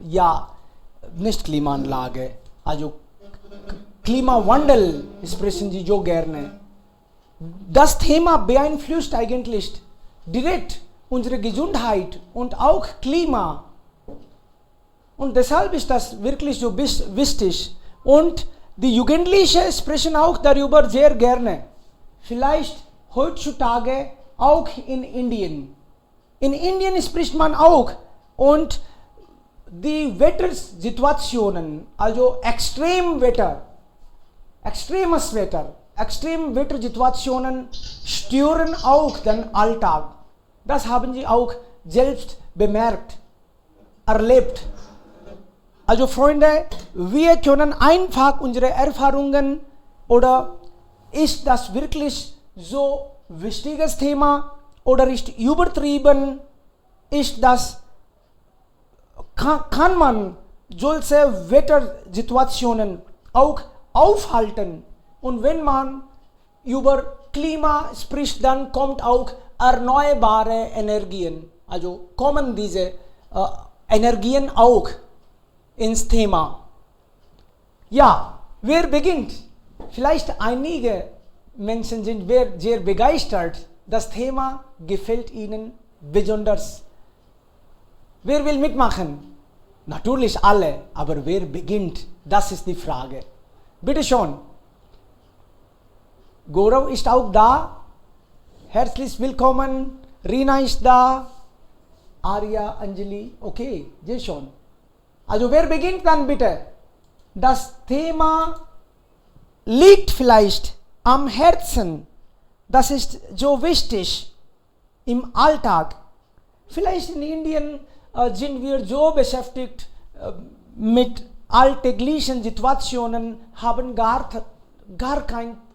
ja nicht Klimaanlage, also Klimawandel sprechen Sie so gerne. Das Thema beeinflusst eigentlich direkt unsere Gesundheit und auch Klima. Und deshalb ist das wirklich so wichtig. Und die Jugendlichen sprechen auch darüber sehr gerne. Vielleicht heutzutage auch in Indien. In Indien spricht man auch. Und die Wettersituationen, also Extremwettersituationen stören auch den Alltag. Das haben Sie auch selbst bemerkt, erlebt. Also Freunde, wir können einfach unsere Erfahrungen, oder ist das wirklich so wichtiges Thema oder ist übertrieben, ist das, kann man solche Wettersituationen auch aufhalten? Und wenn man über Klima spricht, dann kommt auch erneuerbare Energien. Also kommen diese Energien auch ins Thema. Ja, wer beginnt? Vielleicht einige Menschen sind sehr begeistert. Das Thema gefällt ihnen besonders. Wer will mitmachen? Natürlich alle, aber wer beginnt? Das ist die Frage. Bitte schon. Gaurav ist auch da. Herzlich willkommen. Rina ist da. Arya, Anjali. Okay, sehr schon. Also wer beginnt dann bitte? Das Thema liegt vielleicht am Herzen. Das ist so wichtig im Alltag. Vielleicht in Indien sind wir so beschäftigt mit alltäglichen Situationen, haben gar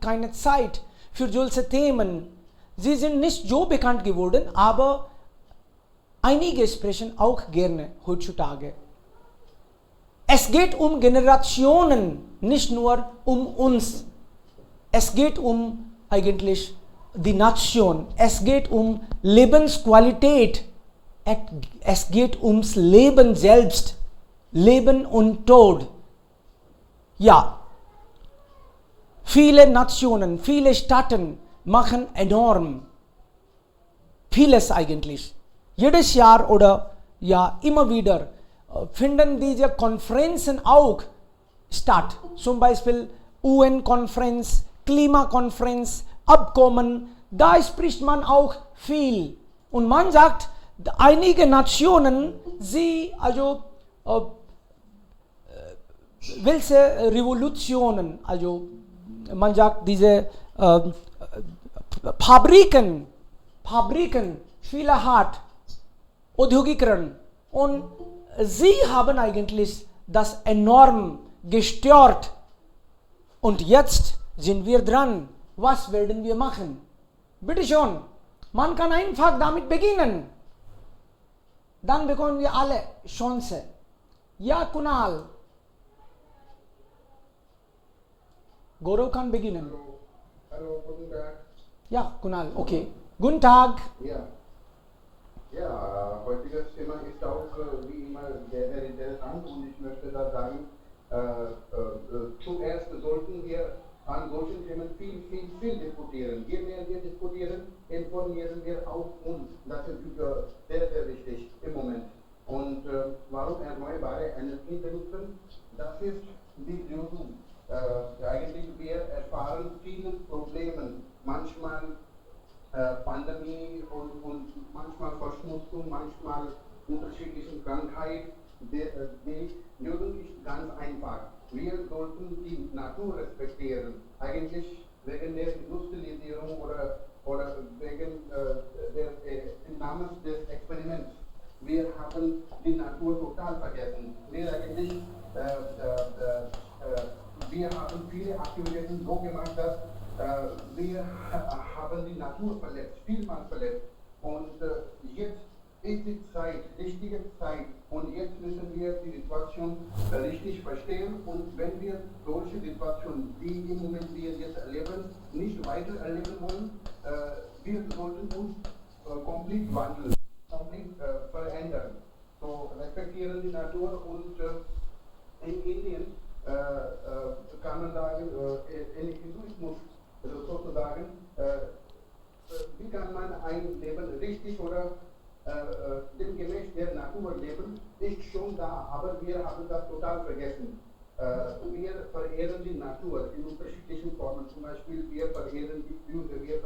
keine Zeit für solche Themen. Sie sind nicht so bekannt geworden, aber einige sprechen auch gerne heutzutage. Es geht um Generationen, nicht nur um uns. Es geht um eigentlich die Nation. Es geht um Lebensqualität. Es geht ums Leben selbst. Leben und Tod. Ja. Viele Nationen, viele Staaten machen enorm vieles eigentlich. Jedes Jahr oder ja immer wieder finden diese Konferenzen auch statt. Zum Beispiel UN-Konferenz, Klimakonferenz, Abkommen. Da spricht man auch viel. Und man sagt, einige Nationen, welche Revolutionen, also man sagt diese Fabriken, viele hat, Audyogikरण, und sie haben eigentlich das enorm gestört. Und jetzt sind wir dran. Was werden wir machen? Bitte schon, man kann einfach damit beginnen. Dann bekommen wir alle Chance. Ja, Kunal. Gaurav kann beginnen. Hallo, guten Tag. Ja, Kunal, okay. Guten Tag. Ja, heutiges Thema ist auch wie immer sehr interessant, und ich möchte da sagen, zuerst sollten wir an solchen Themen viel diskutieren. Je mehr wir diskutieren, informieren wir auch uns. Das ist sehr wichtig im Moment. Und warum erneuerbare Energien benutzen? Das ist die Lösung. Eigentlich wir erfahren viele Probleme, manchmal Pandemie und manchmal Verschmutzung, manchmal unterschiedliche Krankheiten. Die Lösung ist ganz einfach. Wir sollten die Natur respektieren. Eigentlich wegen der Industrialisierung oder wegen im Namen des Experiments. Wir haben die Natur total vergessen. Wir haben viele Aktivitäten so gemacht, dass wir haben die Natur verletzt, vielmals verletzt. Und jetzt ist die Zeit, richtige Zeit. Und jetzt müssen wir die Situation richtig verstehen. Und wenn wir solche Situationen, wie im Moment wir jetzt erleben, nicht weiter erleben wollen, wir sollten uns komplett wandeln, komplett verändern. So respektieren die Natur und in Indien kann man sagen, in Hinduismus sozusagen, wie kann man ein Leben richtig oder demgemäß der Natur leben, ist schon da, aber wir haben das total vergessen. Wir verehren die Natur in unterschiedlichen Formen, zum Beispiel wir verehren die Flüsse, wir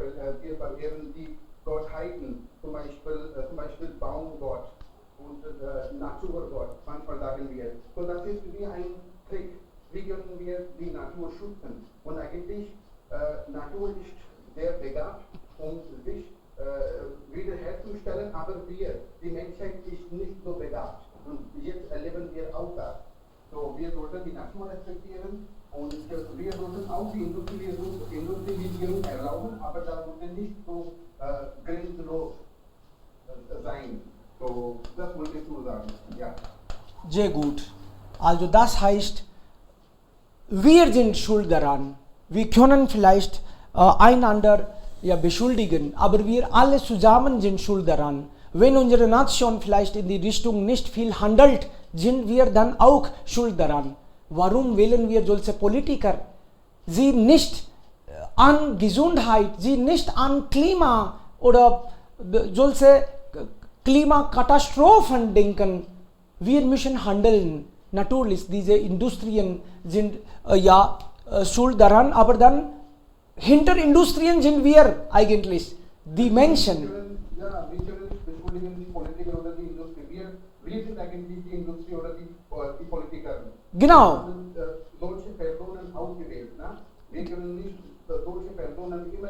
verehren die Gottheiten, zum Beispiel Baumgott und Naturgott, manchmal sagen wir. So das ist wie ein Trick, wie können wir die Natur schützen. Und eigentlich, Natur ist sehr begabt, um sich wiederherzustellen, aber die Menschheit ist nicht so begabt. Und jetzt erleben wir auch das. So, wir sollten die Natur respektieren und wir sollten auch die Industrialisierung erlauben, aber da sollten nicht so grenzenlos sein. So, das wollte ich nur sagen. Ja. Sehr gut. Also das heißt, wir sind schuld daran. Wir können vielleicht einander beschuldigen, aber wir alle zusammen sind schuld daran. Wenn unsere Nation vielleicht in die Richtung nicht viel handelt, sind wir dann auch schuld daran. Warum wählen wir solche Politiker? Sie nicht an Gesundheit, sie nicht an Klima oder solche Klimakatastrophen denken. Wir müssen handeln. Natürlich, diese Industrien sind schuld daran, aber dann hinter Industrien sind wir eigentlich, die Menschen. Ja, wir können nicht beschuldigen die Politiker oder die Industrie. Wir sind eigentlich die Industrie oder die Politiker. Genau. Wir haben solche Personen ausgewählt. Ne? Wir können nicht solche Personen immer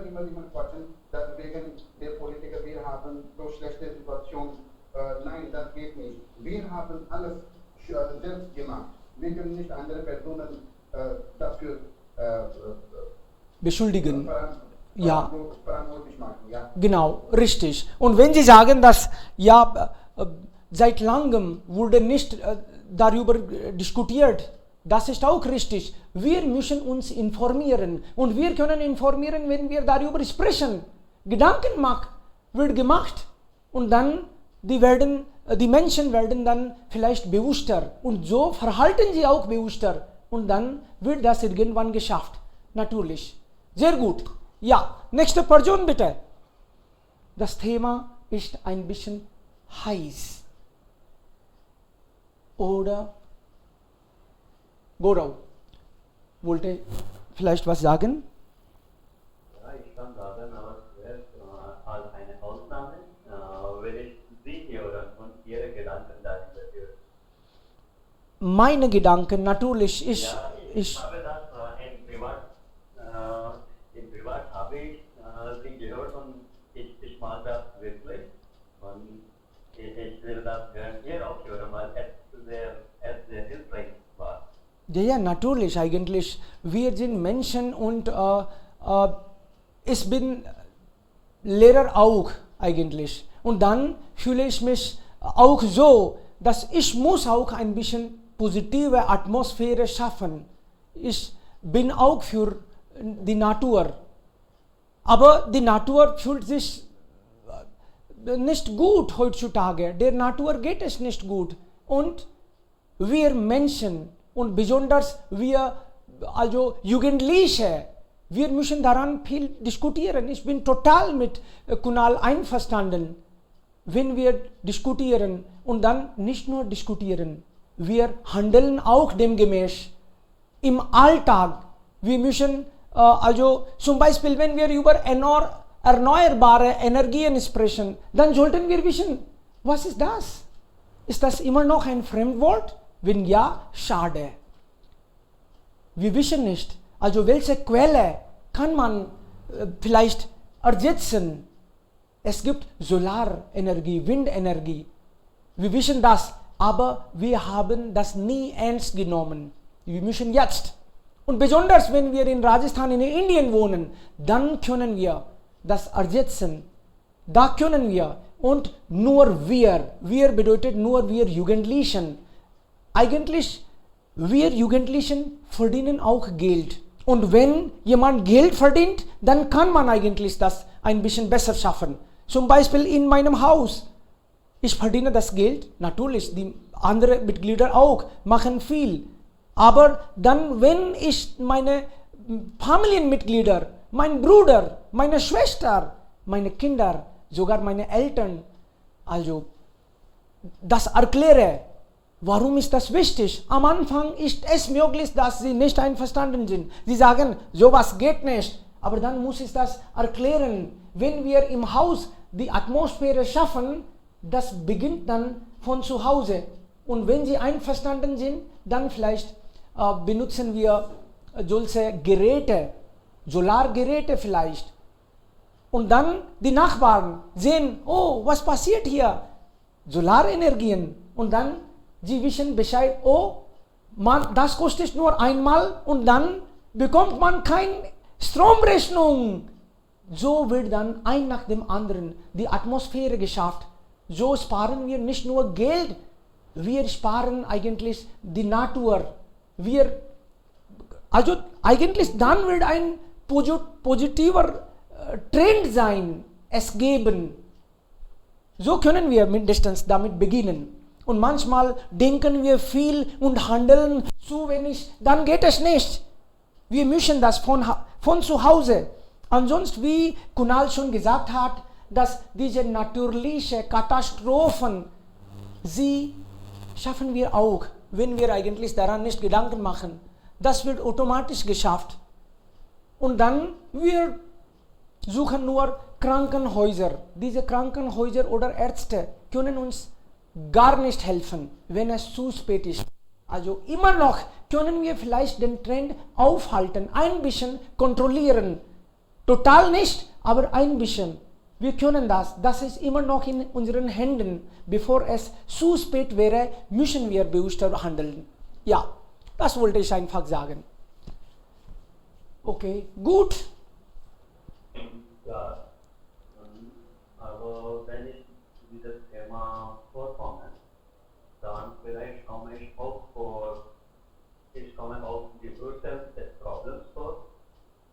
quatschen, dass wegen der Politiker wir haben so schlechte Situation. Nein, das geht nicht. Wir haben alles selbst gemacht. Wir können nicht andere Personen dafür beschuldigen. Ja. Verantwortlich machen. Ja. Genau, richtig. Und wenn Sie sagen, dass seit langem wurde nicht darüber diskutiert, das ist auch richtig. Wir müssen uns informieren und wir können informieren, wenn wir darüber sprechen. Gedanken wird gemacht und dann die Menschen werden dann vielleicht bewusster und so verhalten sie auch bewusster und dann wird das irgendwann geschafft. Natürlich. Sehr gut. Ja, nächste Person bitte. Das Thema ist ein bisschen heiß. Oder Gorau wollte vielleicht was sagen? Ja, ich kann sagen, aber zuerst als eine Ausnahme will ich Sie hören und Ihre Gedanken darüber hören. Meine Gedanken natürlich ist... Ja, ich habe das im Privat habe ich Sie gehört und ich mag das wirklich und ich will das hier auch hören, weil es sehr hilfreich war. Ja, natürlich eigentlich. Wir sind Menschen und ich bin Lehrer auch eigentlich. Und dann fühle ich mich auch so, dass ich muss auch ein bisschen positive Atmosphäre schaffen. Ich bin auch für die Natur. Aber die Natur fühlt sich nicht gut heutzutage. Der Natur geht es nicht gut. Und wir Menschen und besonders wir, also Jugendliche, wir müssen daran viel diskutieren. Ich bin total mit Kunal einverstanden, wenn wir diskutieren und dann nicht nur diskutieren, wir handeln auch demgemäß im Alltag. Wir müssen also zum Beispiel, wenn wir über erneuerbare Energien sprechen, dann sollten wir wissen, was ist das? Ist das immer noch ein Fremdwort? Wenn ja, schade. Wir wissen nicht, also welche Quelle kann man vielleicht ersetzen. Es gibt Solarenergie, Windenergie. Wir wissen das, aber wir haben das nie ernst genommen. Wir müssen jetzt, und besonders wenn wir in Rajasthan, in Indien wohnen, dann können wir das ersetzen. Da können wir. Und nur wir bedeutet nur wir Jugendlichen. Eigentlich, wir Jugendlichen verdienen auch Geld. Und wenn jemand Geld verdient, dann kann man eigentlich das ein bisschen besser schaffen. Zum Beispiel in meinem Haus. Ich verdiene das Geld, natürlich, die anderen Mitglieder auch machen viel. Aber dann, wenn ich meine Familienmitglieder, mein Bruder, meine Schwester, meine Kinder, sogar meine Eltern, also das erkläre, warum ist das wichtig? Am Anfang ist es möglich, dass sie nicht einverstanden sind. Sie sagen, sowas geht nicht. Aber dann muss ich das erklären. Wenn wir im Haus die Atmosphäre schaffen, das beginnt dann von zu Hause. Und wenn sie einverstanden sind, dann vielleicht benutzen wir solche Geräte, Solargeräte vielleicht. Und dann die Nachbarn sehen, oh, was passiert hier? Solarenergien. Und dann, sie wissen Bescheid, oh, das kostet nur einmal und dann bekommt man keine Stromrechnung. So wird dann ein nach dem anderen die Atmosphäre geschafft. So sparen wir nicht nur Geld, wir sparen eigentlich die Natur. Also eigentlich dann wird ein positiver Trend sein, es geben. So können wir mindestens damit beginnen. Und manchmal denken wir viel und handeln zu wenig, dann geht es nicht. Wir müssen das von zu Hause. Ansonsten, wie Kunal schon gesagt hat, dass diese natürlichen Katastrophen, sie schaffen wir auch, wenn wir eigentlich daran nicht Gedanken machen. Das wird automatisch geschafft. Und dann, wir suchen nur Krankenhäuser. Diese Krankenhäuser oder Ärzte können uns gar nicht helfen, wenn es zu spät ist. Also immer noch können wir vielleicht den Trend aufhalten, ein bisschen kontrollieren. Total nicht, aber ein bisschen. Wir können das. Das ist immer noch in unseren Händen. Bevor es zu spät wäre, müssen wir bewusster handeln. Ja, das wollte ich einfach sagen. Okay, gut. Ja, aber wenn ich dieses Thema Performance, dann vielleicht komme ich auch auf die Urteil des Problems vor.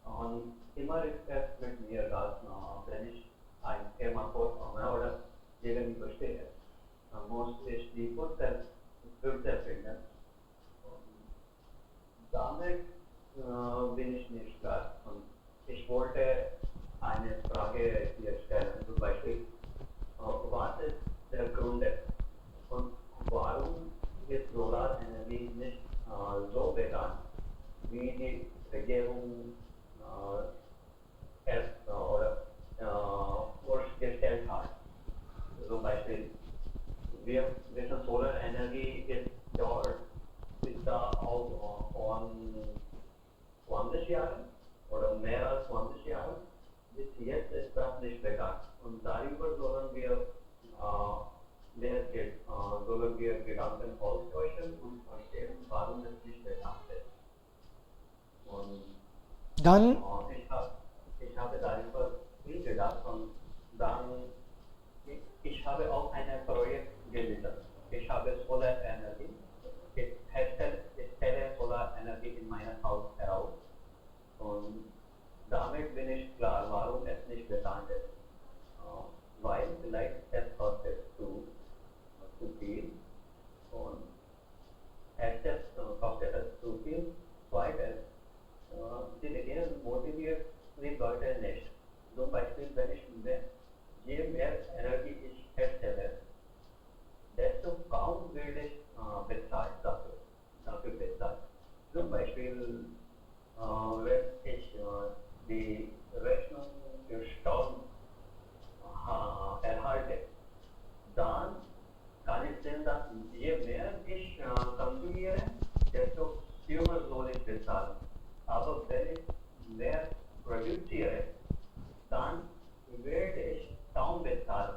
Und immer ist es mit mir, dass wenn ich ein Thema performe oder gegenüberstehe, dann muss ich die Urteil finden. Und damit bin ich nicht klar. Und ich wollte eine Frage hier stellen, zum Beispiel, was ist der Grund und warum ist Solarenergie nicht so bekannt, wie die Regierung es vorgestellt hat? Zum Beispiel, wir wissen, Solarenergie ist da auch von 20 Jahren oder mehr als 20 Jahren. Bis jetzt ist das nicht bekannt. Und darüber sollen wir Gedanken austauschen und verstehen, warum es nicht bekannt ist. Und Dann, ich habe darüber viel gedacht und dann, ich habe auch ein Projekt gelesen. Ich habe Solarenergie. Ich stelle Solarenergie in meinem Haus heraus. Und damit bin ich klar, warum es nicht bekannt ist. Weil vielleicht es kostet zu viel und erstens kostet es zu viel, zweitens die Regierung motiviert die Leute nicht. Zum Beispiel, je mehr Energie ich herstelle, desto kaum werde ich bezahlt dafür bezahlt. Zum Beispiel, wenn ich die Rechnung für Steuern erhalte, dann kann ich sehen, dass je mehr ich konsumiere, desto höher soll ich bezahlen. Aber wenn ich mehr produziere, dann werde ich kaum bezahlen.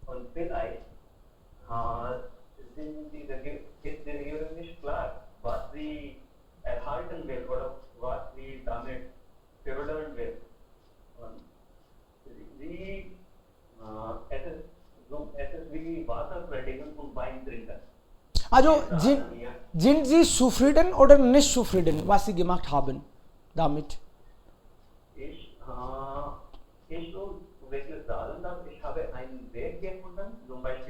Und vielleicht ist die Regierung nicht klar, was sie erhalten will oder was sie damit fördern will. Und es ist wie Wasser predigen und Wein trinken. also sind Sie zufrieden oder nicht zufrieden, was Sie gemacht haben damit? Ich will wirklich sagen, dass ich habe einen Weg gefunden, zum Beispiel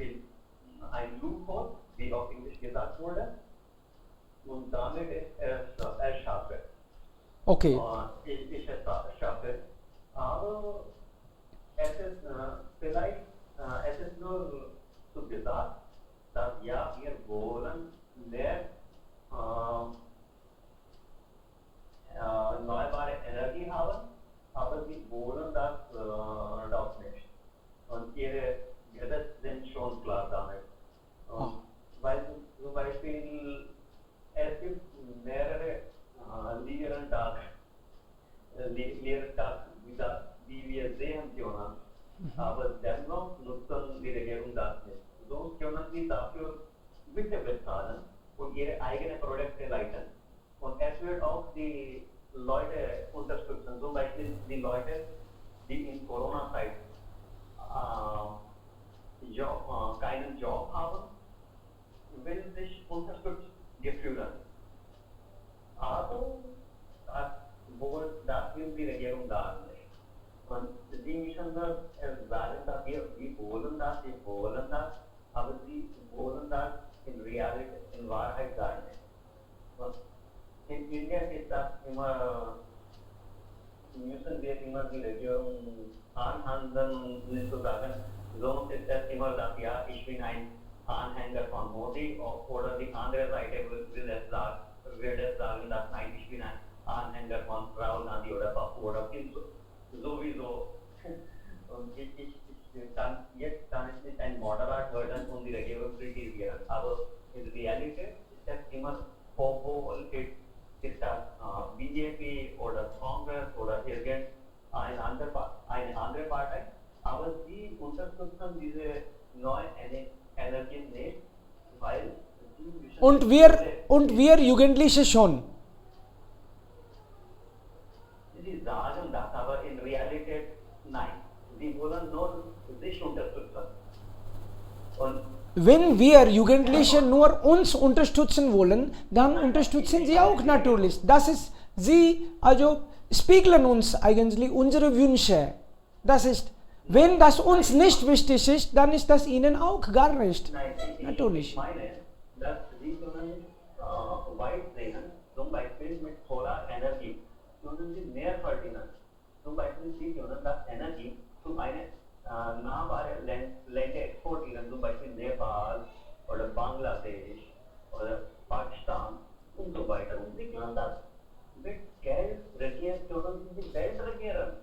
wurde und damit ist er erschaffen. Okay. Ich erschaffen. Aber es ist vielleicht, es ist nur so gesagt, dass ja, wir wollen mehr erneuerbare Energie haben, aber sie wollen das doch nicht. Und ihre Gesetze sind schon klar damit. Weil zum Beispiel es gibt mehrere Lehrentag, wie wir sehen können, aber dennoch nutzen die Regierung das nicht. So können sie dafür bitte bezahlen und ihre eigenen Produkte leiten. Und es wird auch die Leute unterstützen, zum Beispiel die Leute, die in Corona-Zeit keinen Job haben, will sich unterstützt gefühlen. Aber das will die Regierung gar nicht. Und sie müssen nur sagen, dass wir wollen das, aber sie wollen das in Wahrheit gar nicht. Und in Indien ist das immer, müssen wir immer die Regierung anhandeln und nicht zu sagen, so ist es immer, dass ja, ich bin ein Anhänger von Modi, oder die andere Seite wird es sagen, dass nein, ich bin ein Anhänger von Rahul Gandhi oder sowieso. Und jetzt kann ich nicht ein Moderat werden und die Regierung kritisieren. Aber in Realität ist es immer, obwohl ist das BJP oder Congress oder irgendeine andere Partei, aber sie unterstützen diese neuen Energien nicht, weil Und wir Jugendliche schon. Sie sagen das, aber in Realität nein. Sie wollen nur sich unterstützen. Und Wenn wir Jugendliche nur uns unterstützen wollen, dann unterstützen sie auch natürlich. Das ist, sie also spiegeln uns eigentlich unsere Wünsche. Das ist, wenn das uns nicht wichtig ist, dann ist das ihnen auch gar nicht. nein, Natürlich. Ich meine, dass Sie können weit sehen, zum Beispiel mit Solarenergie, können Sie mehr verdienen. Zum Beispiel Sie können das Energie zu einer nahbaren Länder exportieren, zum Beispiel Nepal oder Bangladesch oder Pakistan und so weiter. Und Sie können das mit Geld regieren, können Sie die Welt regieren.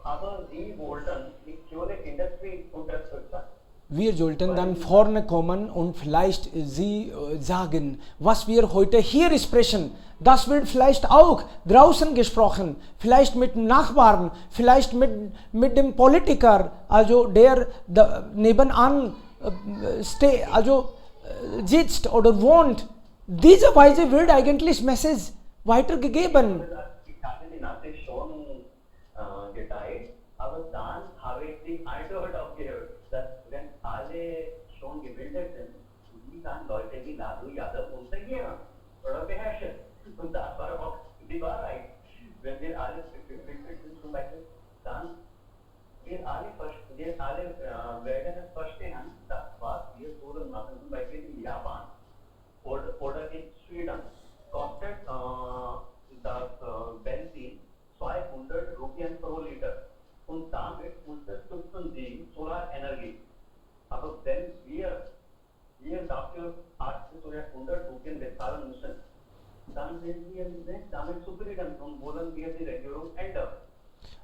Aber Sie wollten die Kohle-Industrie unterstützen. Wir sollten dann vorne kommen und vielleicht sie sagen, was wir heute hier sprechen, das wird vielleicht auch draußen gesprochen, vielleicht mit dem Nachbarn, vielleicht mit dem Politiker, also der nebenan sitzt oder wohnt. Diese Weise wird eigentlich Message weitergegeben. Ich habe die Nachricht schon geteilt, aber dann habe ich die Antwort aufgehört, dass wenn alle schon gebildet sind, wie kann Leute wie Lalu Yadav untergehen oder beherrschen? Und das war auch die Wahrheit. Wenn wir alle gebildet sind zum Beispiel, dann wir alle werden es verstehen, dass was wir sollen machen, zum Beispiel in Japan oder in Schweden, kostet das Benzin 200 Rupien pro Liter. Und damit unterstützen sie Solarenergie. Aber wenn wir dafür 80 oder 100 Rupien bezahlen müssen, dann sind wir nicht damit zufrieden und wollen wir die Regierung ändern.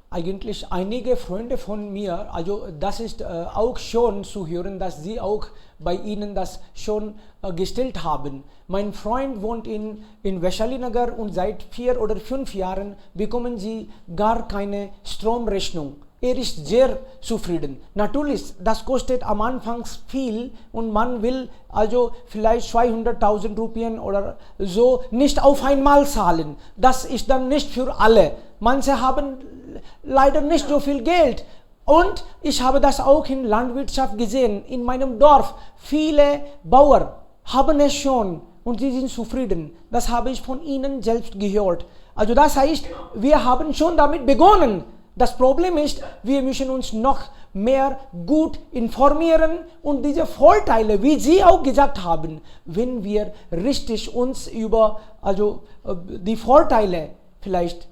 Eigentlich einige Freunde von mir, also das ist auch schon zu hören, dass sie auch bei ihnen das schon gestellt haben. Mein Freund wohnt in Vaishali Nagar und seit 4 oder 5 Jahren bekommen sie gar keine Stromrechnung. Er ist sehr zufrieden. Natürlich, das kostet am Anfang viel und man will also vielleicht 200.000 Rupien oder so nicht auf einmal zahlen. Das ist dann nicht für alle. Manche haben leider nicht so viel Geld. Und ich habe das auch in Landwirtschaft gesehen. In meinem Dorf, viele Bauern haben es schon und sie sind zufrieden. Das habe ich von ihnen selbst gehört. Also das heißt, wir haben schon damit begonnen. Das Problem ist, wir müssen uns noch mehr gut informieren und diese Vorteile, wie Sie auch gesagt haben, wenn wir richtig uns über die Vorteile vielleicht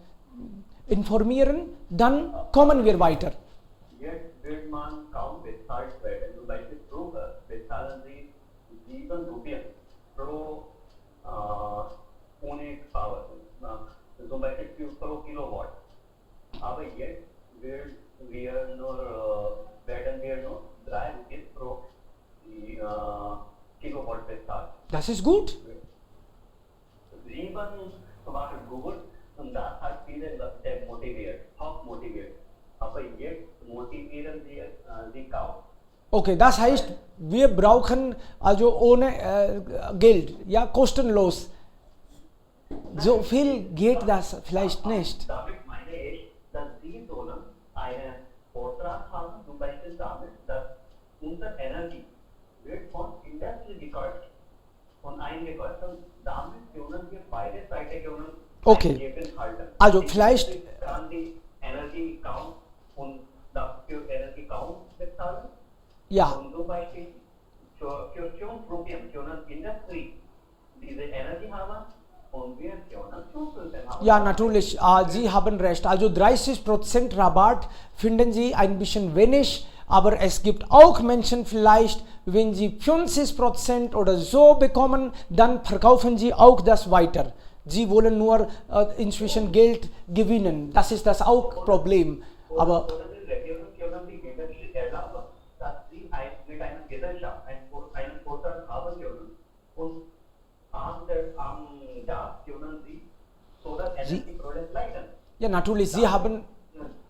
informieren, dann kommen wir weiter. Jetzt will man kaum bezahlt werden. Zum Beispiel früher bezahlen Sie 7 Rupien pro Unit Power, zum Beispiel pro Kilowatt. Aber jetzt werden wir nur 3 Rupees pro Kilowatt bezahlt. Das ist gut. 7 war gut und das hat viele Leute motiviert, auch motiviert. Aber jetzt motivieren sie kaum. Okay, das heißt, wir brauchen also ohne Geld, ja, kostenlos. So viel geht das vielleicht nicht. Damit meine ich, dass Sie sollen einen Vortrag haben, zum Beispiel damit, dass unsere Energie wird von Industrie gekauft, von eingekauft und damit können wir beide Seiten Okay. Leben halten. Also vielleicht kann die Energie kaum und dafür Energie kaum bezahlen. ja. Und zum Beispiel für 5 Rupien können Industrie diese Energie haben und wir können Zuschüsse haben. Ja, natürlich, Sie haben recht. Also 30% Rabatt finden Sie ein bisschen wenig, aber es gibt auch Menschen vielleicht, wenn Sie 50% oder so bekommen, dann verkaufen Sie auch das weiter. Sie wollen nur inzwischen Geld gewinnen. Das ist das auch Problem. Aber Oder die Regierung können die Gesellschaft erlauben, dass sie mit einer Gesellschaft einen Vortrag haben können und am Tag können sie Solar Energy Project leiten. ja, natürlich, Sie haben,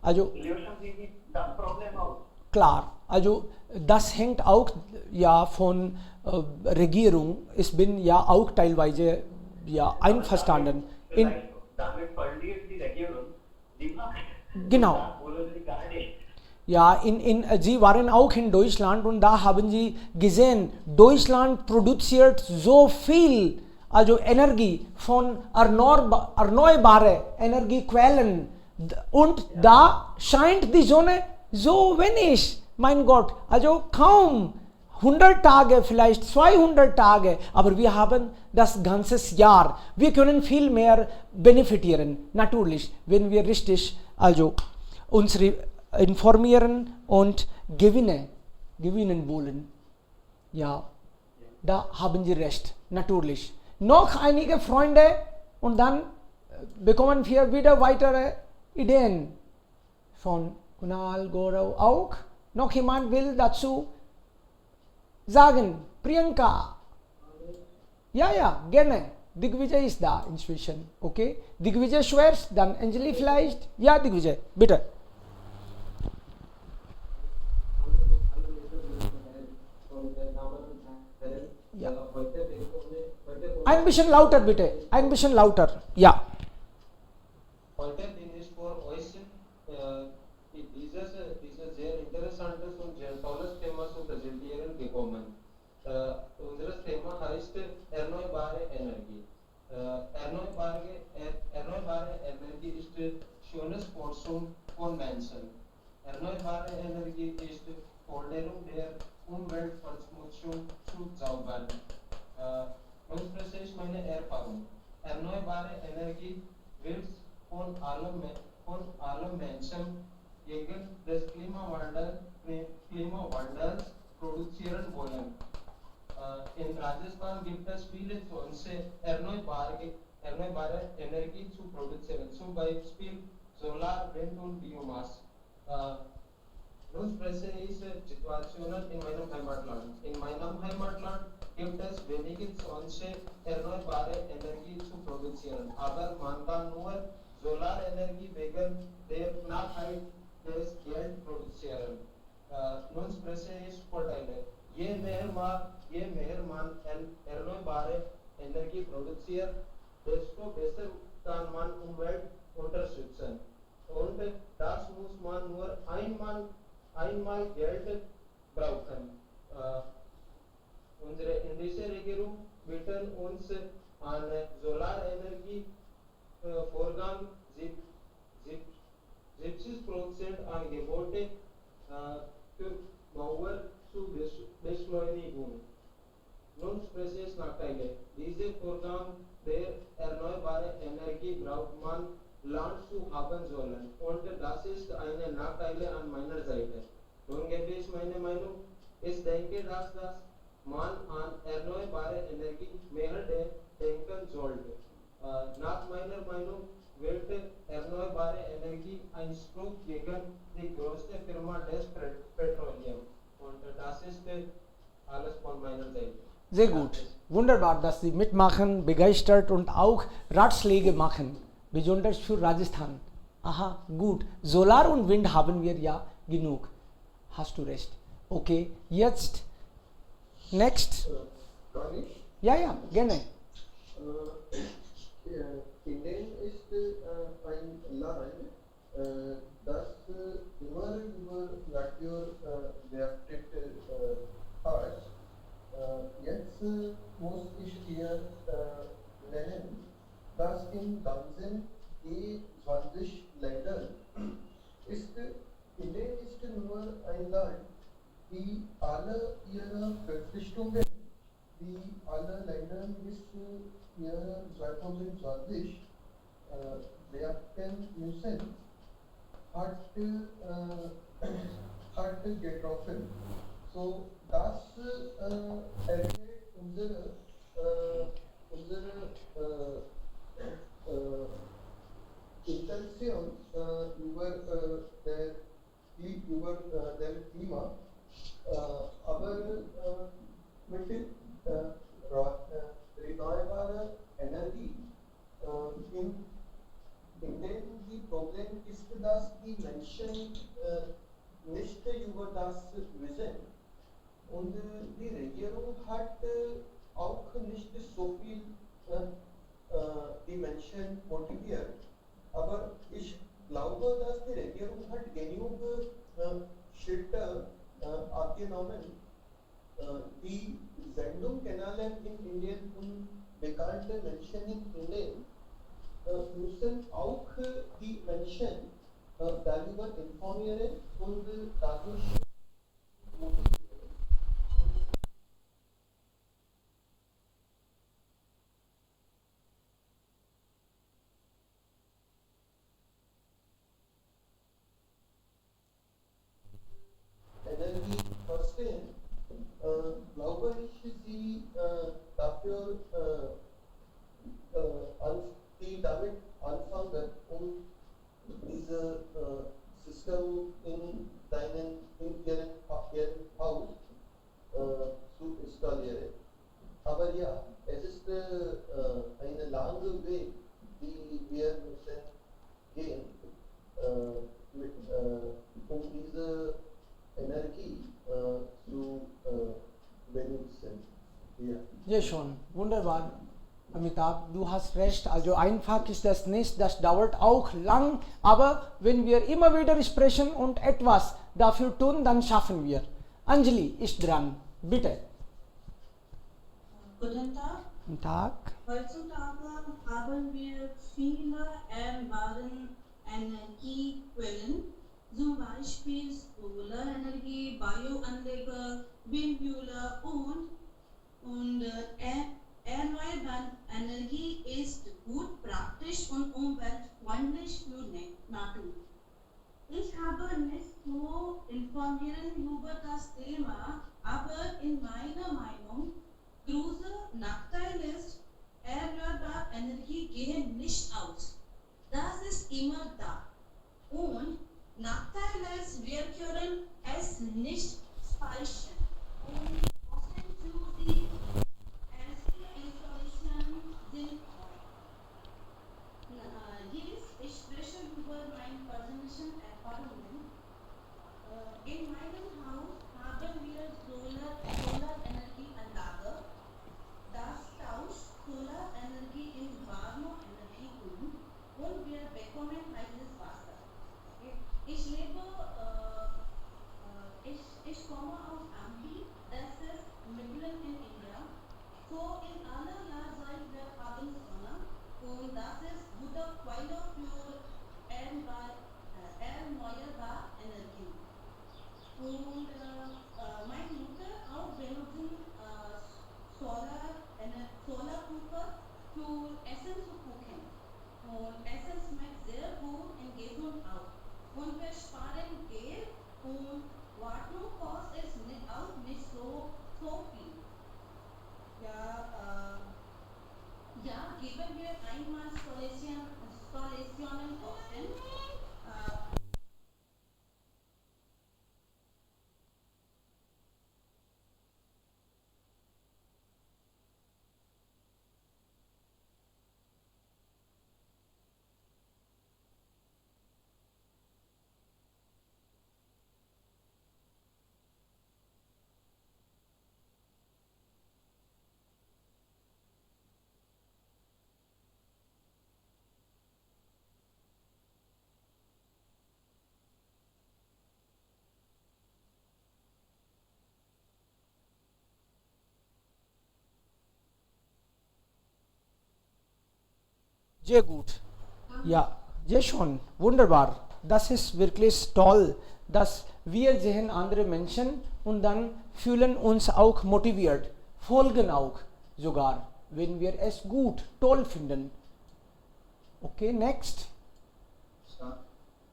also Lösen Sie das Problem aus. klar, also das hängt auch ja von Regierung. Ich bin ja auch teilweise ja einverstanden. Damit verliert die Regierung die Macht. Genau. Das wollen sie gar nicht. Ja, Sie waren auch in Deutschland und da haben Sie gesehen, Deutschland produziert so viel, also Energie von erneuerbaren Energiequellen und da scheint die Sonne so wenig, mein Gott, also kaum 100 Tage, vielleicht 200 Tage, aber wir haben das ganze Jahr. Wir können viel mehr benefitieren, natürlich, wenn wir richtig also uns informieren und gewinnen wollen. Ja, da haben Sie recht, natürlich. Noch einige Freunde und dann bekommen wir wieder weitere Ideen von Kunal, Gaurav auch. Noch jemand will dazu sagen? Priyanka? Ja, gerne. Digvijay ist da inzwischen, okay? Digvijay zuerst, dann Anjali vielleicht. Ja, Digvijay, bitte. Ja. Ein bisschen lauter bitte, ein bisschen lauter. Ja. Heute bin ich für euch dieses sehr interessantes und sehr tolles Thema zu präsentieren gekommen. Unser Thema heißt erneuerbare Energie. Erneuerbare Energie ist schönes Forschung von Menschen. Erneuerbare Energie ist Förderung der Umweltverschmutzung zu zaubern. Und das ist meine Erfahrung. Erneuerbare Energie wird von allen Menschen gegen das Klimawandel produzieren wollen. In Rajasthan gibt es viele Chancen, erneuerbare Energie zu produzieren, zum Beispiel Solar, Wind und Biomasse. Nun spreche ich Situationen in meinem Heimatland. In meinem Heimatland gibt es wenige Chancen, erneuerbare Energie zu produzieren, aber man kann nur Solarenergie wegen der Knappheit des Geldes produzieren. Nun spreche ich Vorteile. Je mehr man erneuerbare Energie produziert, desto besser kann man Umwelt unterstützen. Und das muss man nur einmal Geld brauchen. Unsere indische Regierung bietet uns an Solarenergie Vorgang 70% Angebote für Bauer zu beschleunigen. Nun spreche ich Nachteile. Diese Vorgang der erneuerbaren Energie braucht man Land zu haben sollen. Und das ist eine Nachteile an meiner Seite. Nun gebe ich meine Meinung. Ich denke, dass man an erneuerbare Energie mehr denken sollte. Nach meiner Meinung wird erneuerbare Energie ein Spruch gegen die größte Firma des Petroleum. Und das ist alles von meiner Seite. Sehr gut. Wunderbar, dass Sie mitmachen, begeistert und auch Ratschläge machen. Besonders für Rajasthan. Aha, gut. Solar und Wind haben wir ja genug. Hast du recht. Okay, jetzt next. Kann ich? Ja, gerne. Indien ist ein Land, das immer über Natur beachtet hat. Jetzt muss ich hier nennen, dass in ganzen G20 Ländern ist Indien ist nur ein Land, die alle ihre Verpflichtungen, die alle Länder bis zu Jahr 2020 beachten müssen, hat getroffen. So, das erhöht unsere Intention über der Klima, aber mit erneuerbare Energie in dem die Problem ist, dass die Menschen nicht über das wissen. Und die Regierung hat auch nicht so viel die Menschen motiviert. Aber ich glaube, dass die Regierung hat genug Schritte abgenommen. Die Sendungskanäle in Indien und bekannte Menschen in Indien müssen auch die Menschen darüber informieren und dadurch motivieren. Energie verstehen, glaube ich, sie dafür die damit anfangen, um dieses System in ihrem Haus zu installieren. Aber ja, es ist ein langer Weg, die wir müssen gehen, um diese Energie zu benutzen. Ja. Ja, schon. Wunderbar. Amitabh, du hast recht. Also einfach ist das nicht. Das dauert auch lang. Aber wenn wir immer wieder sprechen und etwas dafür tun, dann schaffen wir. Anjali ist dran. Bitte. Guten Tag. Guten Tag. Heutzutage haben wir viele erneuerbare Energiequellen, zum Beispiel Solarenergie, Bioanlage, Windmühle und erneuerbare Energie ist gut, praktisch und umweltfreundlich für Natur. Ich habe nicht so informiert über das Thema, aber in meiner Meinung, großer Nachteil ist, erneuerbare Energie gehen nicht aus. Das ist immer da. Und Nachteil ist, wir können es nicht speichern. Und Kosten für die erste Installation sind jetzt, ich spreche über meine persönlichen Erfahrungen. In meinem Haus haben wir Solarenergieanlage. Das tauscht Solarenergie in warme Energie und wir bekommen heißes Wasser. Ich lebe, ich komme aus Ampi, das ist mitten in India. So in aller Jahreszeit wir haben Sonne und das ist gute Quelle für erneuerbare Energie. und meine Mutter auch benutzen Solarcooker für Essen zu kochen. Und Essen schmeckt sehr gut und gesund auch. Und wir sparen Geld und Wartungskost ist nicht, auch nicht so viel. Ja, ja, geben wir einmal Installationen kosten. Sehr gut. Ja, sehr schon. Wunderbar. Das ist wirklich toll, dass wir sehen andere Menschen und dann fühlen uns auch motiviert, folgen auch sogar, wenn wir es gut, toll finden. Okay, next. Start.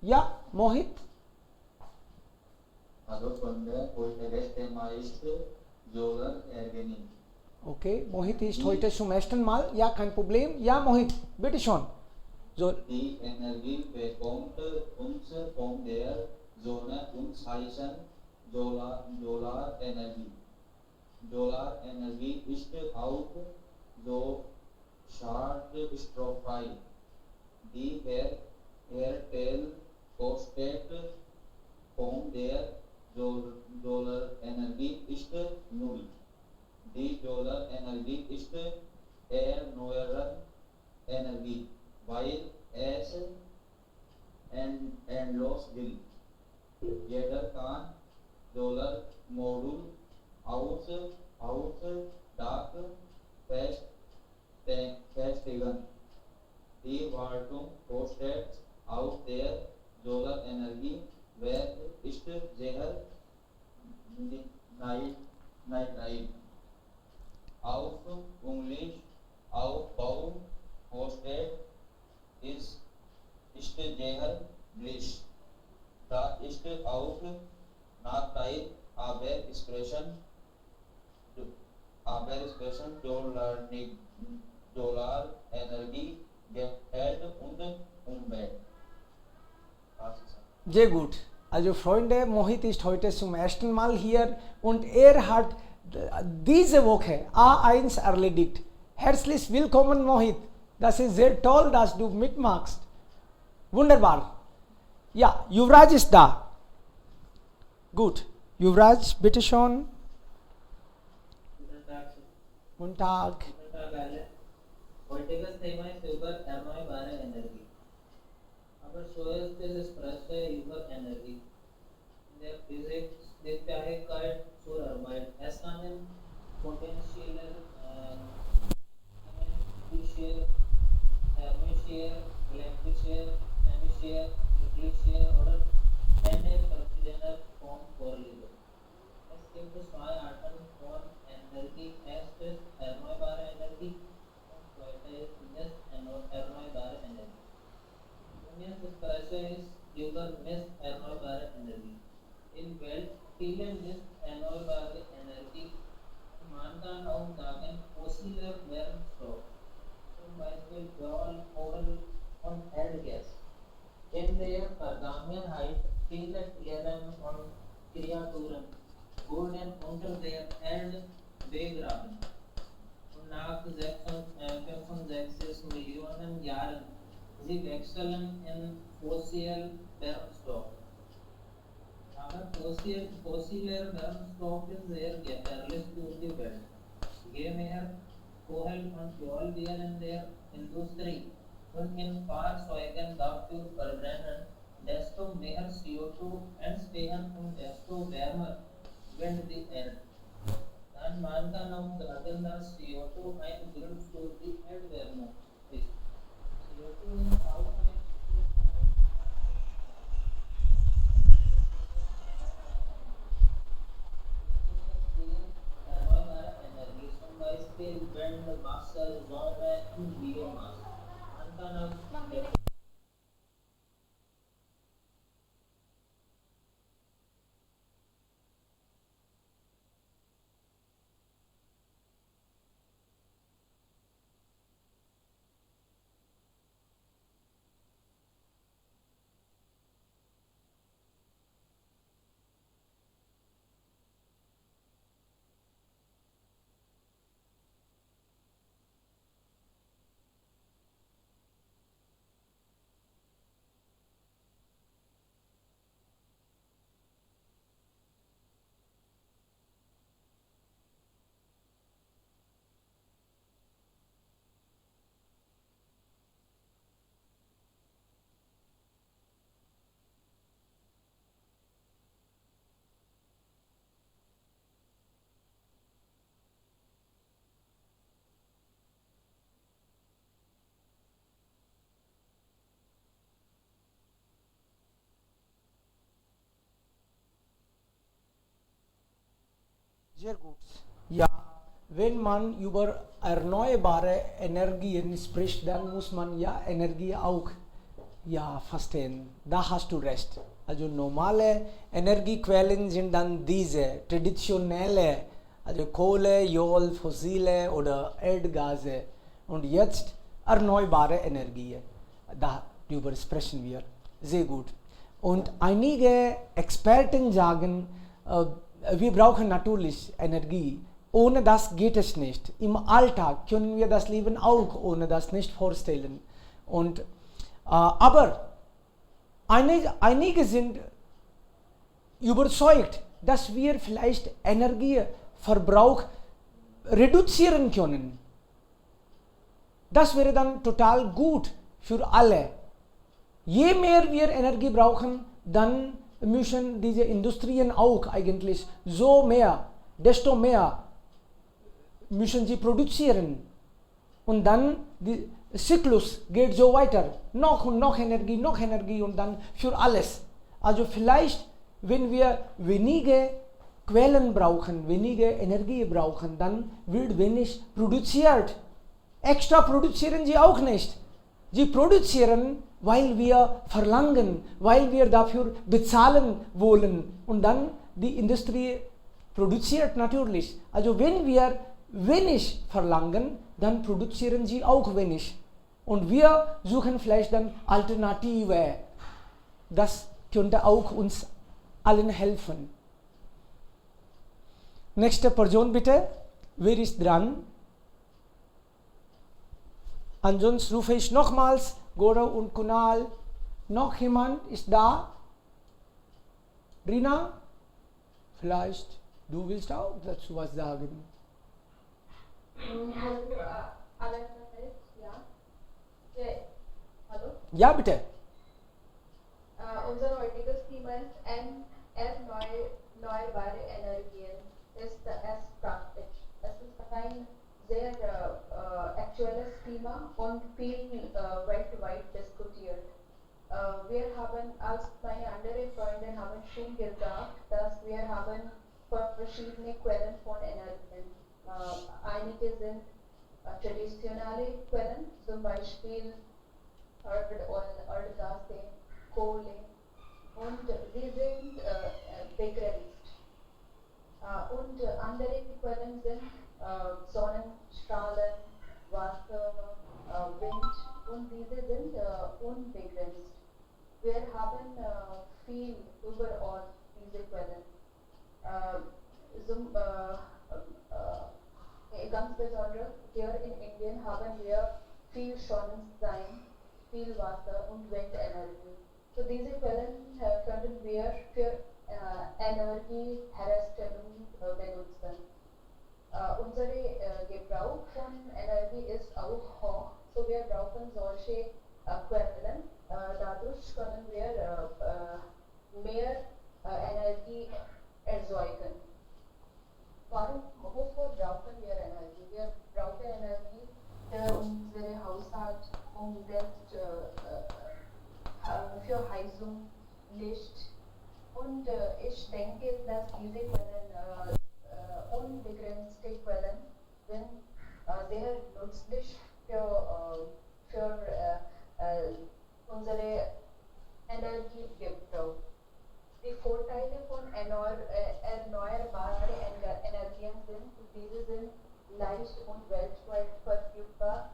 Ja, Mohit. Also von der heutiges Thema ist Solar Energie. Okay, Mohit ist heute zum ersten Mal. Ja, kein Problem. Ja, Mohit, bitte schon. So, Die Energie bekommt uns von der Sonne und heißen Solarenergie. Solarenergie ist auch so schadstoffrei. Die Herstellung kostet von der Solarenergie ist null. Die Solarenergie ist erneuerbare Energie, weil es endlos will. Jeder kann Solarmodul aus Dach festigen. Die Wartung kostet auf der Solarenergie Werk ist sehr neidreich. Auf Englisch Aufbau kostet ist sehr billig. Da ist auch Nachteil, aber Expression Solarenergie gefällt und Umwelt. sehr gut. Also Freunde, Mohit ist heute zum ersten Mal hier und er hat diese Woche A1 erledigt. Herzlich willkommen, Mohit. Das ist sehr toll, dass du mitmachst. Wunderbar. Ja, Yuvraj ist da. Gut. Yuvraj, bitte schon. Guten Tag. Heutiges Thema ist über erneuerbare Energie. Aber zuerst ist es Presse über Energie. In der Physik die Fähigkeit zur Arbeit. Es kann potenzieller, thermischer, elektrischer, chemischer, nuclear oder eine verschiedener Form vorliegen. Es gibt zwei Arten von Energie. Erst ist erneuerbare Energie und zweite ist nicht erneuerbare Energie. Jetzt das Presse ist über nicht erneuerbare Energie. In Welt vielen nicht erneuerbare Energie. Man kann auch sagen, fossiler Brennstoff, zum Beispiel Öl, Kohle und Erdgas. In der Vergangenheit viele Tiere und Kreaturen wurden unter der Erde begraben. Und nach 65 Millionen Jahren sie wechseln in fossiler Brennstoff. Aber fossiler Brennstoff ist sehr gefährlich für die Welt. Je mehr Kohle und Öl wir in der Industrie und in Fahrzeugen dafür verbrennen, desto mehr CO2 entstehen und desto wärmer wird die Erde. Dann man kann auch sagen, dass CO2 ein Grund für die Erderwärmung ist. CO2 ist auch Wasser, Sonne und Biomasse. Man kann auch Sehr gut. Ja, wenn man über erneuerbare Energien spricht, dann muss man ja Energie auch verstehen. Da hast du recht. Also normale Energiequellen sind dann diese traditionelle, also Kohle, Öl, fossile oder Erdgase. Und jetzt erneuerbare Energie. Darüber sprechen wir. Sehr gut. Und einige Experten sagen, wir brauchen natürlich Energie. Ohne das geht es nicht. Im Alltag können wir das Leben auch ohne das nicht vorstellen. Und, aber einige sind überzeugt, dass wir vielleicht Energieverbrauch reduzieren können. Das wäre dann total gut für alle. Je mehr wir Energie brauchen, dann müssen diese Industrien auch eigentlich desto mehr müssen sie produzieren. Und dann der Zyklus geht so weiter. Noch und noch Energie und dann für alles. Also vielleicht, wenn wir wenige Quellen brauchen, wenige Energie brauchen, dann wird wenig produziert. Extra produzieren sie auch nicht. Sie produzieren, weil wir verlangen, weil wir dafür bezahlen wollen. Und dann die Industrie produziert natürlich. Also wenn wir wenig verlangen, dann produzieren sie auch wenig. Und wir suchen vielleicht dann Alternative. Das könnte auch uns allen helfen. Nächste Person bitte. Wer ist dran? Ansonsten rufe ich nochmals Gaurav und Kunal. Noch jemand ist da? Rina? Vielleicht du willst auch dazu was sagen. Hallo, Alexa selbst, ja. Hallo? Ja, bitte. Unser heutiges Thema ist erneuerbare Energien. Ist es praktisch? Es ist ein sehr aktuelles Thema und viel weltweit diskutiert. Wir haben, als meine andere Freunde haben schon gesagt, dass wir haben verschiedene Quellen von Energien. Einige sind traditionelle Quellen, zum Beispiel Erdöl, Erdgase, Kohle, und die sind begrenzt. Und andere Quellen sind Sonnenstrahlen, Wasser, Wind, und diese sind unbegrenzt. Wir haben viel überall diese Quellen. Ganz besonders hier in Indien haben wir viel Sonnenschein, viel Wasser und Windenergie. So diese Quellen können wir für Energieherstellung benutzen. Unsere Gebrauch von Energie ist auch hoch, so wir brauchen solche Quellen. Dadurch können wir mehr Energie erzeugen. Wovor brauchen wir Energie? Wir brauchen Energie für unsere Haushalt, selbst für Heizung, Licht. Und ich denke, dass diese Quellen unbegrenzte Quellen sind sehr künstlich für unsere Energie gibt. Die Vorteile von erneuerbaren Energien sind, diese sind leicht und weltweit verfügbar,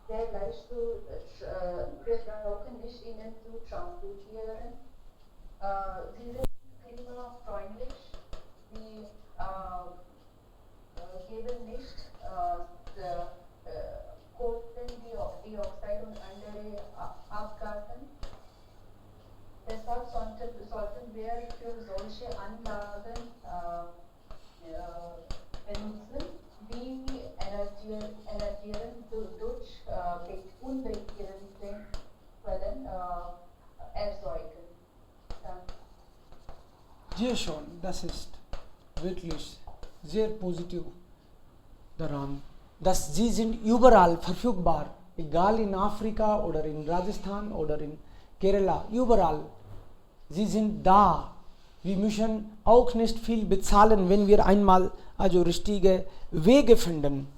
sehr leicht wir brauchen nicht ihnen zu transportieren. Sie sind klimafreundlich, sie geben nicht Kohlendioxid und andere Abgasen. Deshalb sollten wir für solche Anlagen benutzen, die Energien durch unbegrenzte Quellen erzeugen. Danke. Sehr schon, das ist wirklich sehr positiv daran, dass sie sind überall verfügbar, egal in Afrika oder in Rajasthan oder in Kerala, überall. Sie sind da. Wir müssen auch nicht viel bezahlen, wenn wir einmal also richtige Wege finden.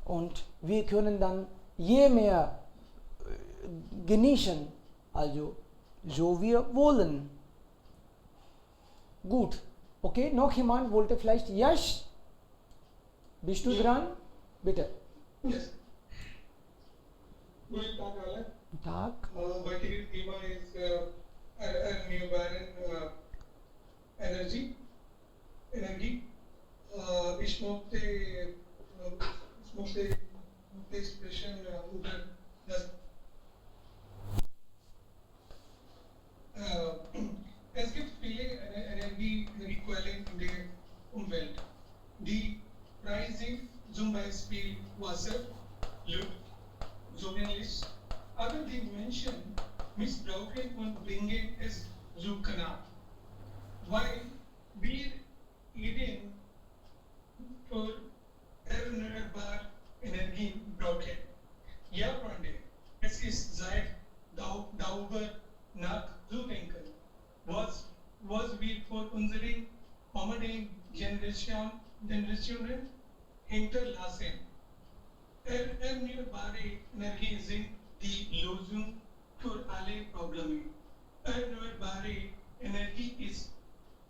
Und wir können dann je mehr genießen, also so wir wollen. Gut, okay, noch jemand wollte vielleicht, Yash, bist du dran? Bitte. Yes. Guten Tag alle. Guten Tag. Heutiges Thema ist erneuerbare Energie. Ich möchte sprechen über das. Es gibt viele Energiequellen in der Umwelt. Die Preise sind zum Beispiel Wasser, Luft, Sonnenlicht, aber die Menschen missbrauchen und bringen es zu Kanal. Weil wir jeden für erneuerbare Energien brauchen. Ja, Freunde, es ist Zeit, darüber nachzudenken, was wir für unsere kommenden Generationen hinterlassen. Erneuerbare Energien sind die Lösung für alle Probleme. Erneuerbare Energie ist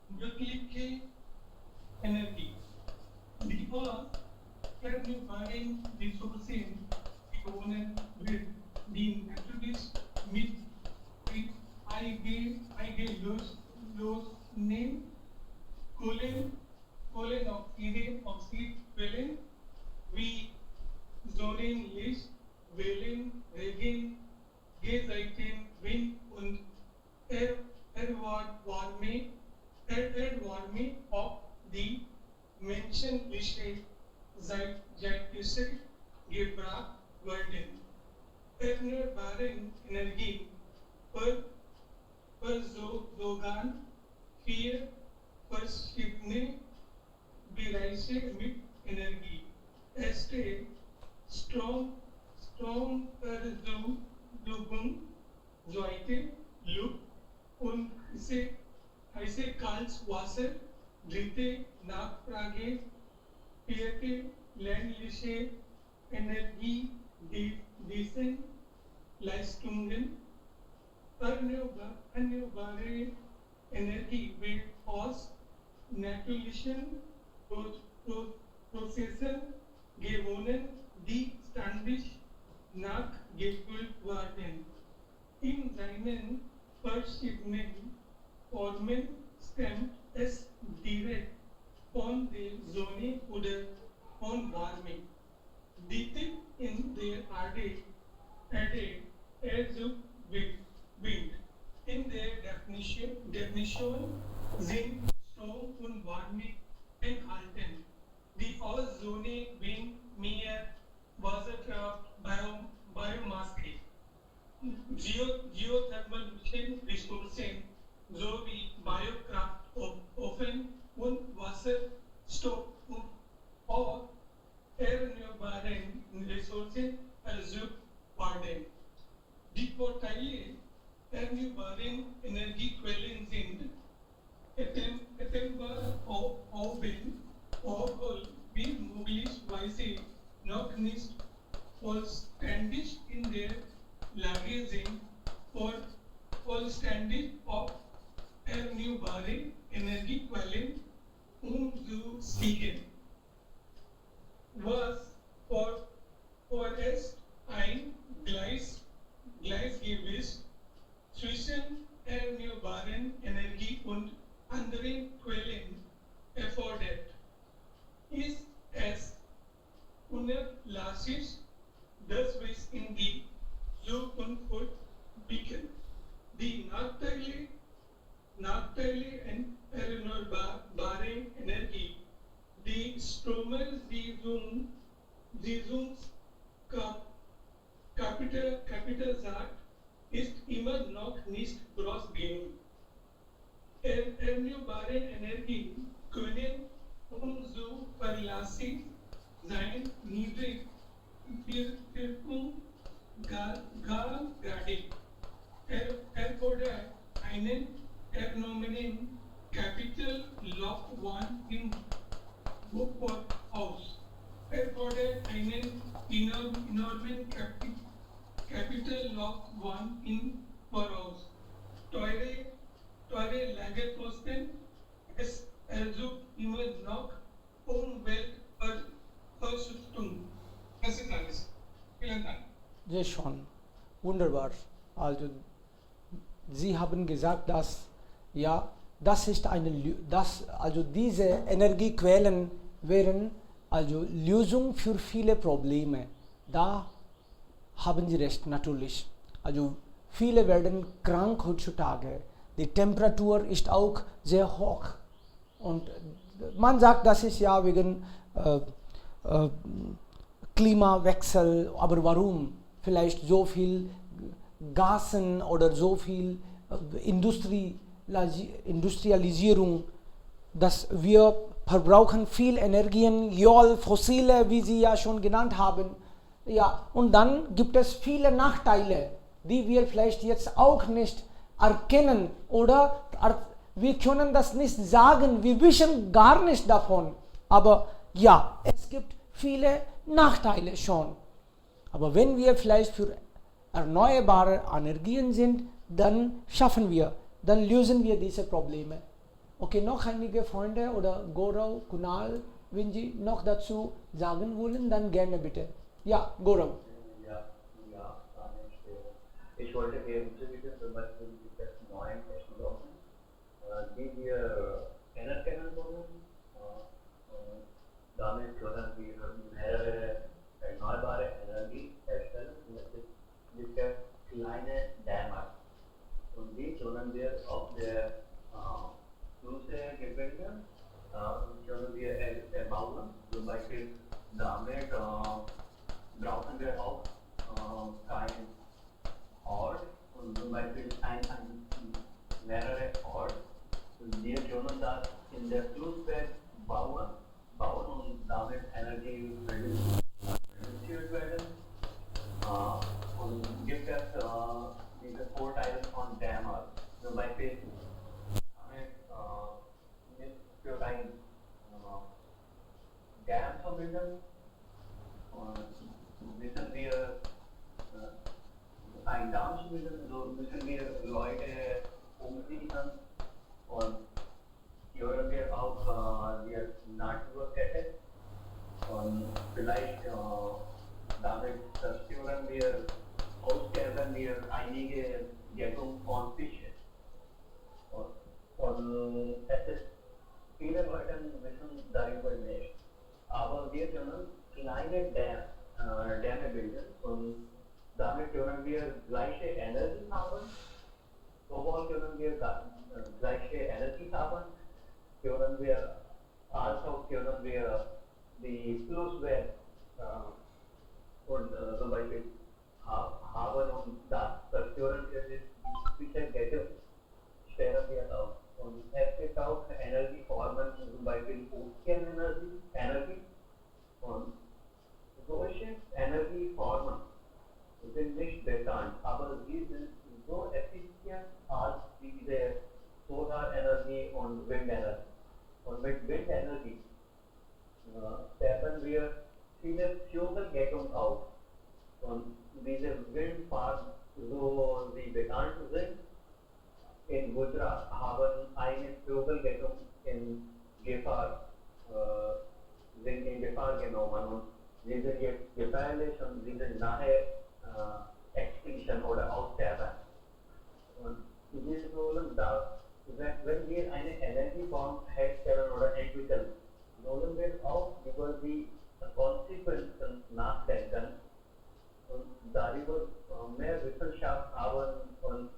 mögliche Energie. Die aus erneuerbaren Ressourcen gewonnen wird, die natürlich mit eingelösten Kohlenoxidquellen wie Sonnenlicht, Wellen, Regen, Gezeiten, Wind und Erwärmung auf die menschliche Seite gebracht werden. Erneuerbare Energien versorgen vier verschiedene Bereiche mit Energie. Erste Stromversorgung, zweite Luft und heiße kaltes Wasser, dritte Nachfrage, vierte ländliche Energie, diesen Leistungen. Erneuerbare Energie wird aus natürlichen Prozessen gewonnen, die ständig nachgefüllt werden. In seinen verschiedenen Formen stammt es direkt von der Sonne oder von Wärme. Dichte in der Erde erzeugt Wind. In der Definition sind Strom und Wärme enthalten, die aus Sonne, Wind, Meer, Wasserkraft, Biomasse, Geothermal Ressourcen sowie Biokraft, Ofen und Wasserstoff auf erneuerbaren Ressourcen erzeugt werden. Die Vorteile erneuerbaren Energiequellen sind erkennbar, obwohl wir möglicherweise noch nicht vollständig in der Lage sind, vollständig auf erneuerbare Energiequellen umzusteigen, was vorerst ein Gleichgewicht zwischen erneuerbaren Energie und anderen Quellen erfordert, ist es unerlässlich, dass wir in die Zukunft blicken. Die Nachteile in erneuerbare Energie, die Stromversorgungskapital sagt, ist immer noch nicht groß genug. Erneuerbare Energien können unzuverlässig sein, Niedrigwirkung gar gradig. Erfordert einen enormen Kapitalaufwand im Voraus. Erfordert einen enormen Kapitalaufwand im Voraus. Teure Lagerkosten, es ersucht immer noch Umweltverschmutzung. Das ist alles. Vielen Dank. Ja, schon. Wunderbar. Also, Sie haben gesagt, dass ja, das ist also diese Energiequellen wären also Lösung für viele Probleme. Da haben Sie recht, natürlich. Also viele werden krank heutzutage. Die Temperatur ist auch sehr hoch. Und man sagt, das ist ja wegen Klimawechsel, aber warum? Vielleicht so viel Gasen oder so viel Industrialisierung, dass wir verbrauchen viel Energien, fossile, wie Sie ja schon genannt haben. Ja, und dann gibt es viele Nachteile, die wir vielleicht jetzt auch nicht erkennen oder wir können das nicht sagen, wir wissen gar nicht davon. Aber ja, es gibt viele Nachteile schon. Aber wenn wir vielleicht für erneuerbare Energien sind, dann dann lösen wir diese Probleme. Okay, noch einige Freunde oder Gaurav, Kunal, wenn Sie noch dazu sagen wollen, dann gerne bitte. Ja, Gaurav. Ich wollte hinzufügen, zum Beispiel die neuen Technologien, die wir anerkennen wollen. Damit können wir mehrere erneuerbare Energie herstellen, mit der kleine Dämme. Und die können wir auf der Flussgebirge können wir erbauen. Zum Beispiel damit brauchen wir auch kein Ort und zum Beispiel mehrere Orte. Und wir können das in der Flussbett bauen und damit Energie reduziert werden. Und gibt es diese Vorteile von Dämmen. Zum Beispiel für ein Dam verbinden müssen wir ein Dam verbinden, so müssen wir Leute umziehen und hören wir auch die Naturkette und vielleicht damit aussterben wir einige Gattung von Fischen. Und es ist, viele Leute wissen darüber nicht. Aber wir können kleine Dämme bilden und damit können wir gleiche Energie haben. Sowohl können wir gleiche Energie haben, können wir die Flusswelt und zum Beispiel haben und das zerstören wir zwischen Gattung, stellen wir auf. Und es gibt auch Energieformen, zum Beispiel Ozeanenergie und solche Energieformen sind nicht bekannt, aber sie sind so effizient als diese Solarenergie und Windenergie. Und mit Windenergie stellen wir viele Fuselgattungen auf. Und diese Windfahrt, so sie bekannt sind, in Gujarat haben eine Vogelgattung in Gefahr, sind in Gefahr genommen und sie sind jetzt gefährlich und sie sind nahe Extinction oder Aussterben. Und wir sollen da, wenn wir eine Energieform herstellen oder entwickeln, sollen wir auch über die Konsequenzen nachdenken und darüber mehr Wissenschaft haben und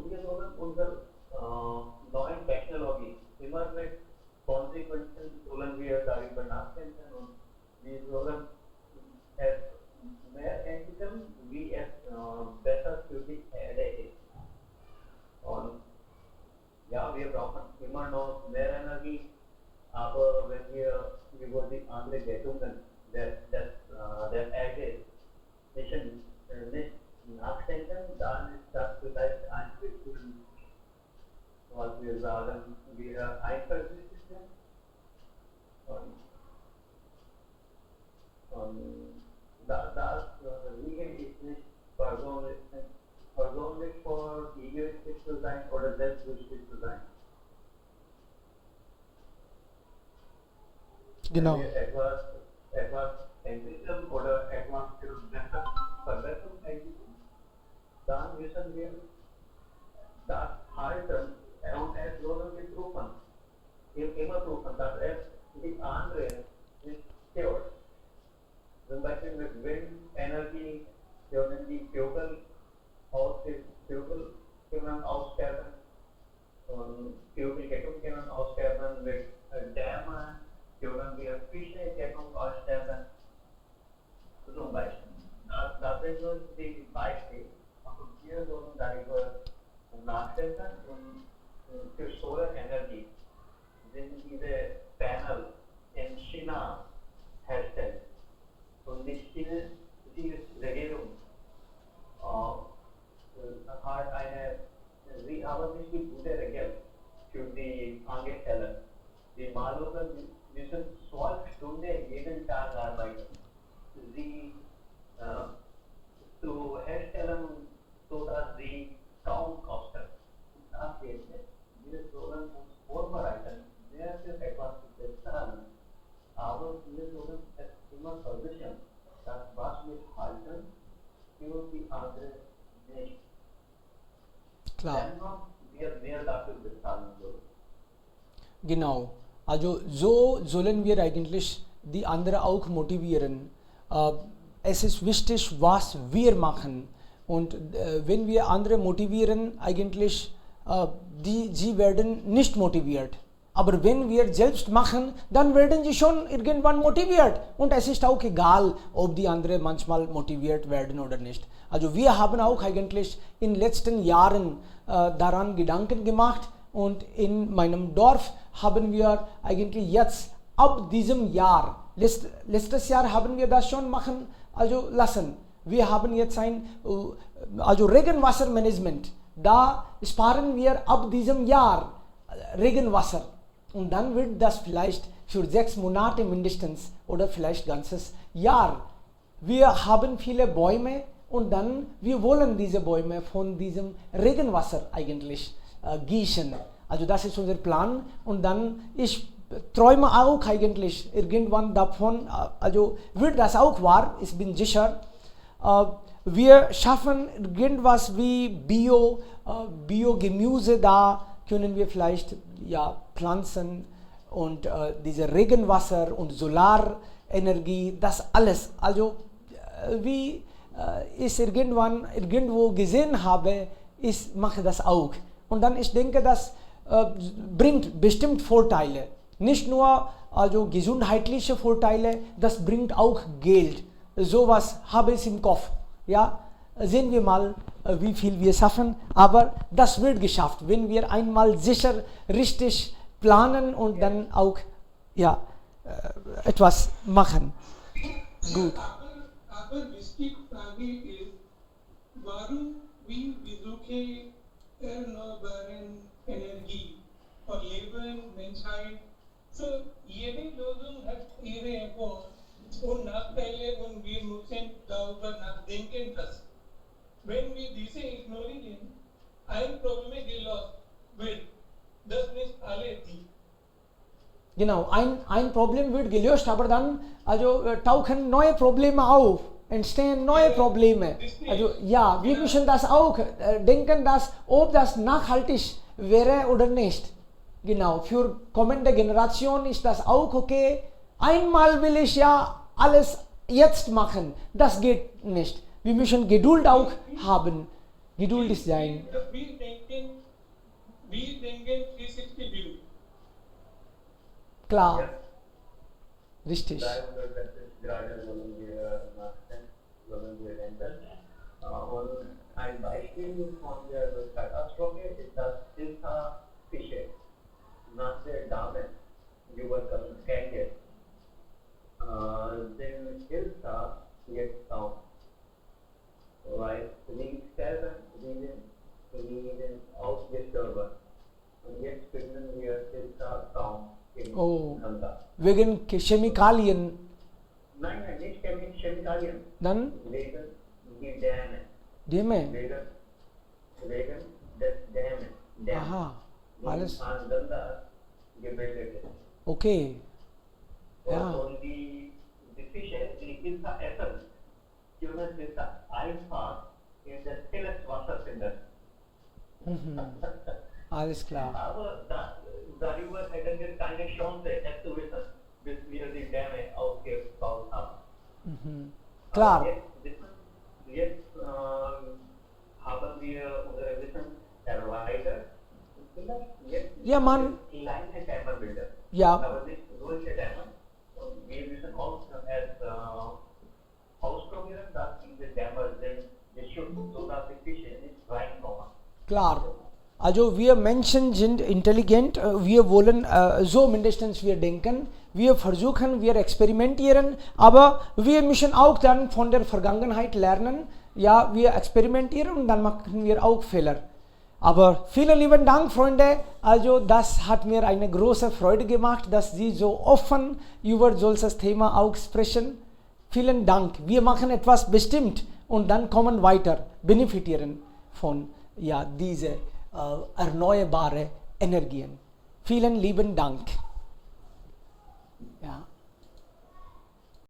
wir sollen unsere neuen Technologie immer mit Konsequenzen sollen wir darüber nachdenken und wir sollen es mehr entwickeln, wie es besser für die Erde ist. Und ja, wir brauchen immer noch mehr Energie, aber wenn wir über die anderen Gattungen der Erde nicht nachdenken, dann ist das vielleicht ein bisschen, was wir sagen, wir einversichtig sind. Und das Liegen ist nicht persönlich vor egoistisch zu sein oder selbstsüchtig zu sein. Genau. Wenn wir etwas entwickeln oder etwas für bessere Verbesserung entwickeln, dann müssen wir das halten und es sollen wir prüfen. Immer prüfen, dass es die anderen nicht stört. Zum Beispiel mit Windenergie können die Vögel können aussterben und Vögelgattung können aussterben, mit Dämmen können wir Fischegattung aussterben. Zum Beispiel. Das sind nur die Beispiele. Aber wir sollen darüber nachdenken und für Solarenergie sind diese Panel in China hergestellt. Und die chinesische Regierung sie haben nicht die gute Regel für die Angestellten. Die Malochen müssen 12 Stunden jeden Tag arbeiten. Sie zu herstellen, so dass sie kaum kosten. Das geht nicht. Wir sollen uns vorbereiten, mehr für etwas zu bezahlen. Aber wir sollen es immer versichern, dass was wir halten, für die anderen nicht. Klar. Dennoch wir mehr dafür bezahlen sollen. Genau. Also so sollen wir eigentlich die anderen auch motivieren. Es ist wichtig, was wir machen. Und wenn wir andere motivieren, eigentlich, sie werden nicht motiviert. Aber wenn wir selbst machen, dann werden sie schon irgendwann motiviert. Und es ist auch egal, ob die anderen manchmal motiviert werden oder nicht. Also wir haben auch eigentlich in den letzten Jahren daran Gedanken gemacht. Und in meinem Dorf haben wir eigentlich jetzt ab diesem Jahr, letztes Jahr haben wir das schon machen, also lassen. Wir haben jetzt also Regenwassermanagement. Da sparen wir ab diesem Jahr Regenwasser. Und dann wird das vielleicht für 6 Monate mindestens oder vielleicht ganzes Jahr. Wir haben viele Bäume und dann wir wollen diese Bäume von diesem Regenwasser eigentlich gießen. Also das ist unser Plan und dann ich träume auch eigentlich irgendwann davon, also wird das auch wahr, ich bin sicher. Wir schaffen irgendwas wie Biogemüse, da können wir vielleicht pflanzen und diese Regenwasser und Solarenergie, das alles. Also wie ich irgendwo gesehen habe, ich mache das auch. Und dann ich denke, das bringt bestimmt Vorteile. Nicht nur also gesundheitliche Vorteile, das bringt auch Geld. Sowas habe ich im Kopf. Ja, sehen wir mal, wie viel wir schaffen. Aber das wird geschafft, wenn wir einmal sicher richtig planen und dann auch etwas machen. Gut. Aber wichtige Frage ist, warum wir besuchen erneuerbare Energie für Leben, Menschheit? So, jede Lösung hat ihre Erfolg und Nachteile und wir müssen darüber nachdenken. denken das. Wenn wir diese ignorieren, ein Problem gelöst wird, das nicht alle die. Genau, ein Problem wird gelöst, aber dann tauchen neue Probleme auf, entstehen neue Probleme. Also ja, wir müssen das auch denken, dass ob das nachhaltig wäre oder nicht. Genau, für kommende Generation ist das auch okay. Einmal will ich ja alles jetzt machen, das geht nicht. Wir müssen Geduld auch haben, geduldig sein. Wir denken 360 View. Klar, Ja. richtig. 360 Grad wollen wir ändern. Und ein Beispiel von der Katastrophe ist das Ilsa-Fische nach der Dame überkommen Kandiert. Denn Ilsa jetzt auch, weil sie selber sind ausgestorben. Und jetzt finden wir Ilsa kaum im Oh. Land. Wegen Chemikalien. Nein, nicht Chemikalien. Dann Wegen die Dämme. Dämme. Wegen des Dämmen. Aha, alles Aneinander gebildet ist. okay. Ja. Und die Fische, die Ilsa essen, können sich einfach in das stilles Wasser finden. Mhm. Alles klar. Aber darüber hätten wir keine Chance, es zu wissen, bis wir die Dämme aufgebaut haben. Mhm. Klar. Aber jetzt haben wir unser Wissen erweitert. Vielleicht jetzt Ja, man, kleine Dämmerbilder, ja, aber nicht solche Dämme. Und wir müssen auch ausprobieren, dass diese Dämme sind geschützt, sodass die Fische nicht reinkommen. klar. Also wir Menschen sind intelligent, wir wollen so mindestens wir denken, wir versuchen, wir experimentieren, aber wir müssen auch dann von der Vergangenheit lernen. Ja, wir experimentieren und dann machen wir auch Fehler. Aber vielen lieben Dank, Freunde. Also das hat mir eine große Freude gemacht, dass Sie so offen über solches Thema auch sprechen. Vielen Dank. Wir machen etwas bestimmt und dann kommen weiter, benefitieren von diese erneuerbare Energien. Vielen lieben Dank.